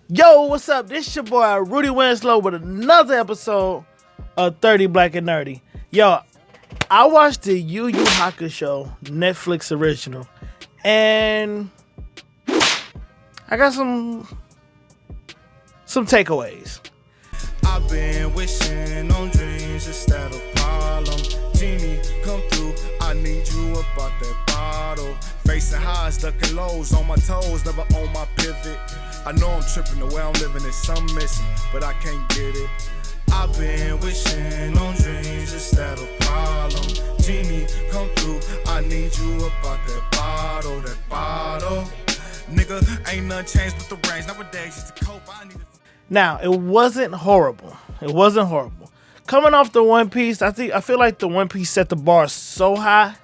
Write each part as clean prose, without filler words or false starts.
Yo, what's up? This your boy Rudy Winslow with another episode of 30 Black and Nerdy. Yo, I watched the Yu Yu Hakusho Netflix original, and I got some takeaways. I've been wishing on dreams instead of problem. Genie, come through. I need you about that bottle. Facing highs, ducking lows, on my toes, never on my pivot. I know I'm tripping, the way I'm living is something missing, but I can't get it. I've been wishing on dreams instead of problem. Genie, come through. I need you about that bottle, that bottle. Nigga, ain't nothing changed but the range. Nowadays, just to cope, I need to. Now, it wasn't horrible. Coming off the One Piece, I feel like the One Piece set the bar so high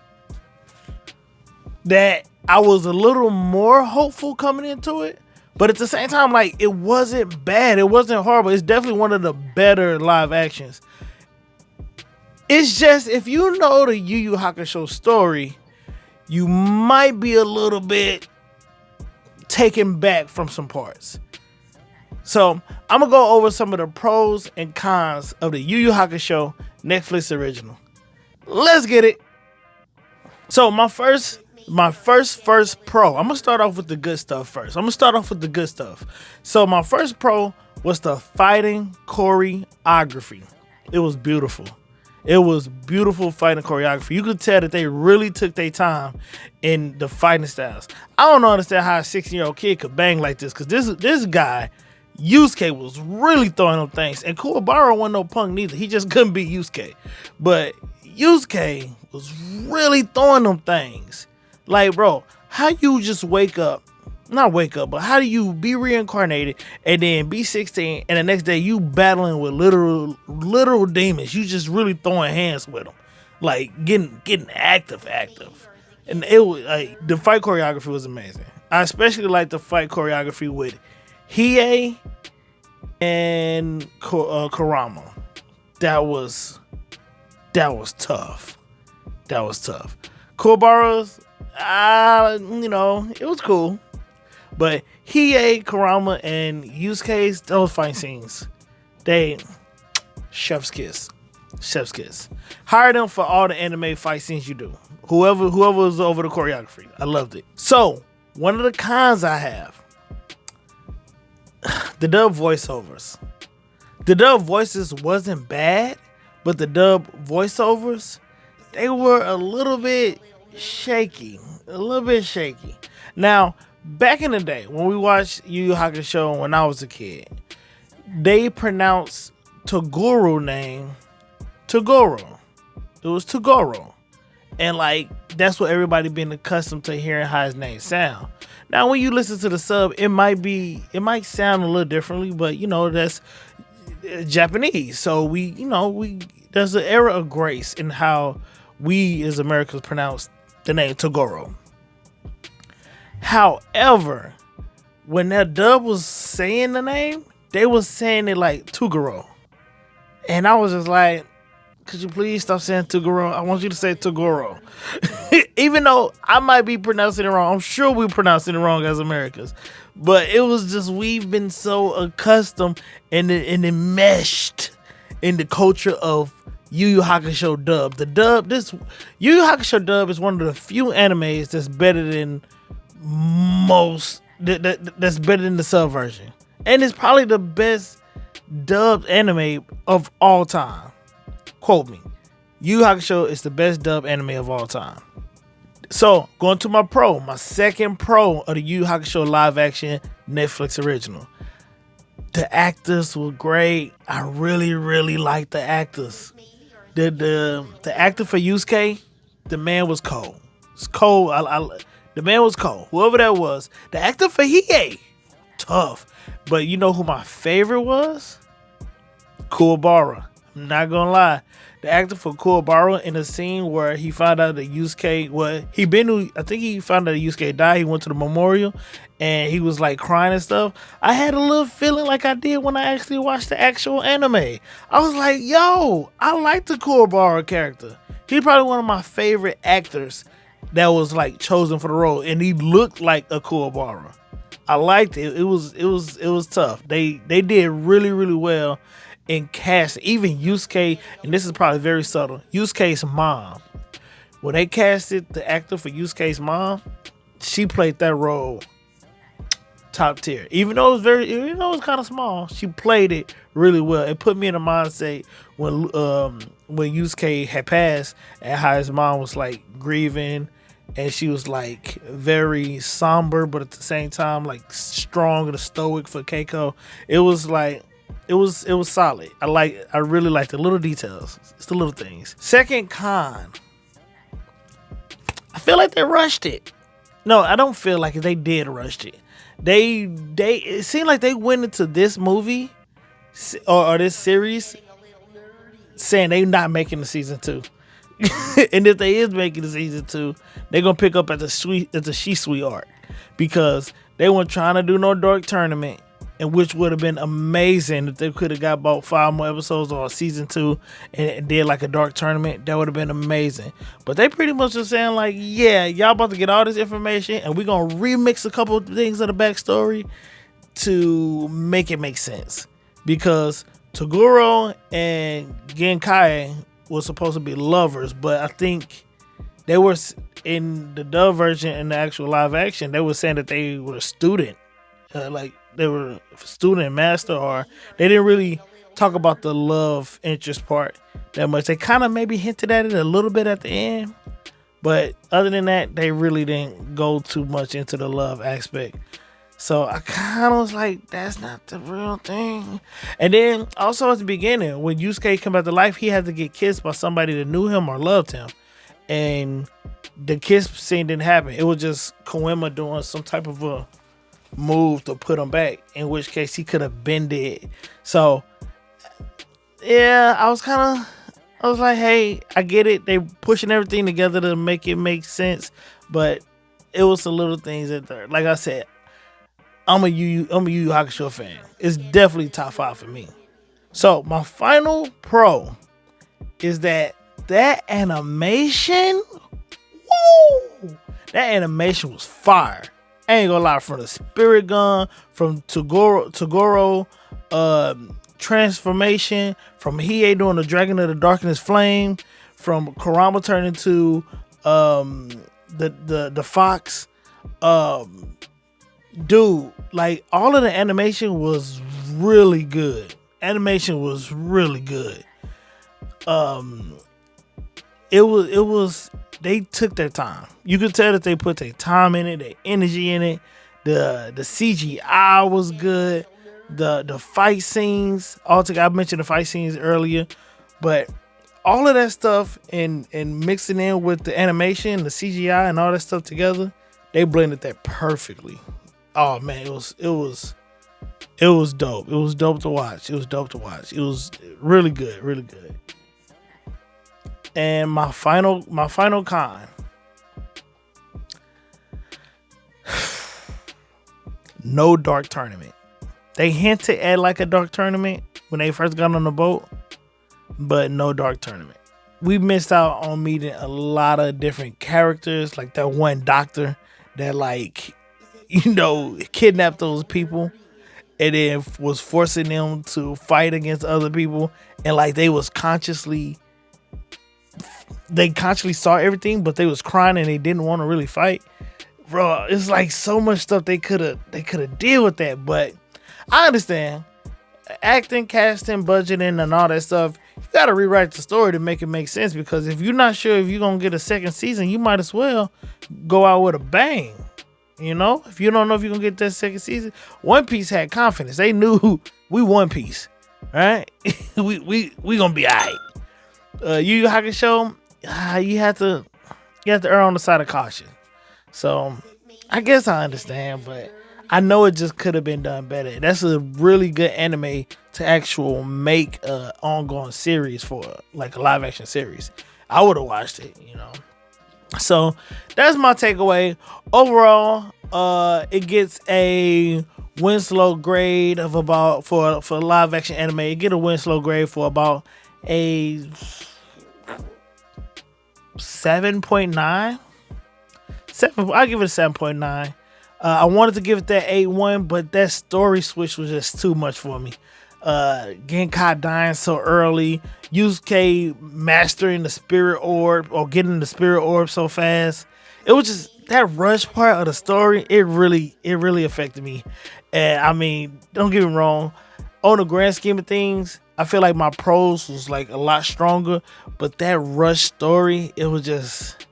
that I was a little more hopeful coming into it. But at the same time, like, it wasn't bad. It wasn't horrible. It's definitely one of the better live actions. It's just, if you know the Yu Yu Hakusho story, you might be a little bit taken back from some parts. So, I'm going to go over some of the pros and cons of the Yu Yu Hakusho Netflix original. Let's get it. So, my first pro. I'm going to start off with the good stuff first. So, my first pro was the fighting choreography. It was beautiful. It was beautiful fighting choreography. You could tell that they really took their time in the fighting styles. I don't understand how a 16-year-old kid could bang like this, because this guy, Yusuke, was really throwing them things. And Kuwabara wasn't no punk neither. He just couldn't beat Yusuke. But Yusuke was really throwing them things. Like, bro, how you just but how do you be reincarnated and then be 16 and the next day you battling with literal demons? You just really throwing hands with them. Like, getting active. And it was, like, the fight choreography was amazing. I especially like the fight choreography with Hiei and Kurama. That was tough. Kuwabara's, it was cool. But Hiei, Kurama, and Yusuke's, those fight scenes, they chef's kiss. Hire them for all the anime fight scenes you do. Whoever was over the choreography, I loved it. So, one of the cons I have, the dub voiceovers. The dub voices wasn't bad, but the dub voiceovers, they were a little bit shaky. Now, back in the day, when we watched Yu Yu Hakusho when I was a kid, they pronounced Toguro name Toguro. It was Toguro. And, like, that's what everybody been accustomed to hearing how his name sound. Now, when you listen to the sub, it might sound a little differently, but, that's Japanese. So there's an era of grace in how we as Americans pronounce the name Toguro. However, when that dub was saying the name, they was saying it like Toguro. And I was just like, could you please stop saying Toguro? I want you to say Toguro. Even though I might be pronouncing it wrong. I'm sure we're pronouncing it wrong as Americans. But it was just, we've been so accustomed and enmeshed in the culture of Yu Yu Hakusho dub. This Yu Yu Hakusho dub is one of the few animes that's better than most, that's better than the sub version. And it's probably the best dubbed anime of all time. Quote me. Yu Yu Hakusho is the best dubbed anime of all time. So, going to my second pro of the Yu Yu Hakusho live action Netflix original. The actors were great. I really, really liked the actors. The actor for Yusuke, the man was cold. It's cold. The man was cold. Whoever that was. The actor for Hiei, tough. But you know who my favorite was? Kuwabara. I'm not gonna lie. The actor for Kuwabara, in the scene where he found out that Yusuke, I think he found out that Yusuke died. He went to the memorial and he was like crying and stuff. I had a little feeling like I did when I actually watched the actual anime. I was like, yo, I like the Kuwabara character. He's probably one of my favorite actors that was like chosen for the role, and he looked like a Kuwabara. I liked it. It was tough. They did really really well in cast. Even Yusuke, and this is probably very subtle. Yusuke's mom, when they casted the actor for Yusuke's mom, she played that role top tier. Even though it was kind of small, she played it really well. It put me in the mindset when Yusuke had passed and how his mom was like grieving, and she was like very somber, but at the same time like strong and stoic for Keiko. It was like it was solid. I really like the little details. It's the little things. Second con, I feel like they rushed it. No, I don't feel like it. They did rush it. They it seemed like they went into this movie or this series saying they not making the season two. And if they is making the season two, they're gonna pick up at the She Sweet arc, because they weren't trying to do no dark tournament, and which would have been amazing if they could have got about 5 more episodes or a season two and did like a dark tournament. That would have been amazing. But they pretty much just saying like, yeah, y'all about to get all this information, and we're gonna remix a couple of things of the backstory to make it make sense, because Toguro and Genkai was supposed to be lovers, but I think they were in the dub version and the actual live action. They were saying that they were a student, like they were student and master, or they didn't really talk about the love interest part that much. They kind of maybe hinted at it a little bit at the end, but other than that, they really didn't go too much into the love aspect. So I kind of was like, that's not the real thing. And then also at the beginning, when Yusuke came back to life, he had to get kissed by somebody that knew him or loved him. And the kiss scene didn't happen. It was just Koema doing some type of a move to put him back, in which case he could have been dead. So yeah, I was like, hey, I get it. They pushing everything together to make it make sense. But it was the little things that there. Like I said, I'm a Yu Yu Hakusho fan. It's definitely top 5 for me. So my final pro is that animation, woo! That animation was fire. I ain't gonna lie, from the spirit gun, from Toguro transformation, from Hiei doing the Dragon of the Darkness flame, from Kurama turning to the fox. Dude, like all of the animation was really good. Animation was really good. It was they took their time. You could tell that they put their time in it, their energy in it. The CGI was good. The fight scenes, altogether, I mentioned the fight scenes earlier, but all of that stuff and mixing in with the animation, the CGI, and all that stuff together, they blended that perfectly. Oh man, it was dope. It was dope to watch. It was really good, really good. And my final con. No dark tournament. They hinted at like a dark tournament when they first got on the boat, but no dark tournament. We missed out on meeting a lot of different characters, like that one doctor that like, kidnapped those people and then was forcing them to fight against other people, and like they consciously saw everything, but they was crying and they didn't want to really fight. Bro, it's like so much stuff they could have deal with that, but I understand acting, casting, budgeting, and all that stuff. You gotta rewrite the story to make it make sense, because if you're not sure if you're gonna get a second season, you might as well go out with a bang. If you don't know if you're gonna get that second season, One Piece had confidence. They knew we One Piece, right? we gonna be alright. Yu Yu Hakusho, you have to err on the side of caution. So I guess I understand, but I know it just could have been done better. That's a really good anime to actual make a ongoing series for, like a live action series. I would have watched it, So that's my takeaway. Overall, it gets a Winslow grade of about for live action anime. It get a Winslow grade for about a 7.9. I'll give it a 7.9. I wanted to give it that 8-1, but that story switch was just too much for me. Genkai dying so early, Yusuke mastering the spirit orb or getting the spirit orb so fast. It was just that rush part of the story. It really affected me. And I mean, don't get me wrong. On the grand scheme of things, I feel like my prose was like a lot stronger, but that rush story, it was just.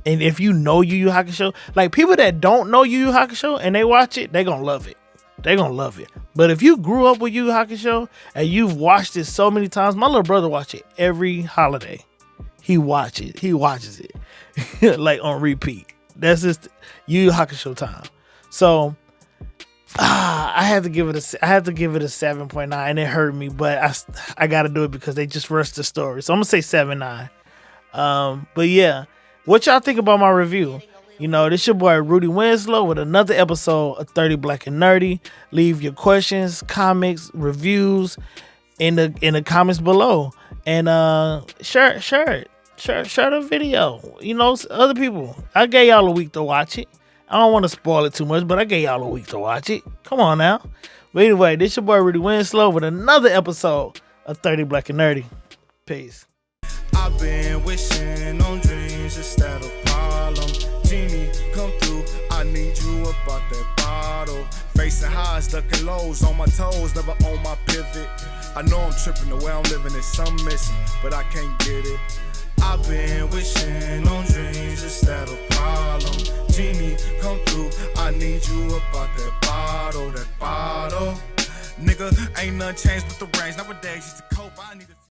And if you know Yu Yu Hakusho, like people that don't know Yu Yu Hakusho and they watch it, they gonna love it. They gonna love it. But if you grew up with Yu Yu Hakusho and you've watched it so many times, my little brother watch it every holiday. He watches it like on repeat. That's just Yu Yu Hakusho time. So I had to give it a 7.9, and it hurt me, but I got to do it because they just rushed the story. So I'm gonna say 7.9. But yeah. What y'all think about my review? You know, this your boy Rudy Winslow with another episode of 30 Black and Nerdy. Leave your questions, comments, reviews in the comments below. And share the video. You know, other people. I gave y'all a week to watch it. I don't want to spoil it too much, but I gave y'all a week to watch it. Come on now. But anyway, this your boy Rudy Winslow with another episode of 30 Black and Nerdy. Peace. I've been wishing on dreams instead of problem. Genie, come through. I need you about that bottle. Facing highs, ducking lows, on my toes, never on my pivot. I know I'm tripping, the way I'm living is something missing, but I can't get it. I've been wishing on dreams instead of problem. Genie, come through. I need you about that bottle, Nigga, ain't nothing changed but the range. Nowadays, used to cope, I need to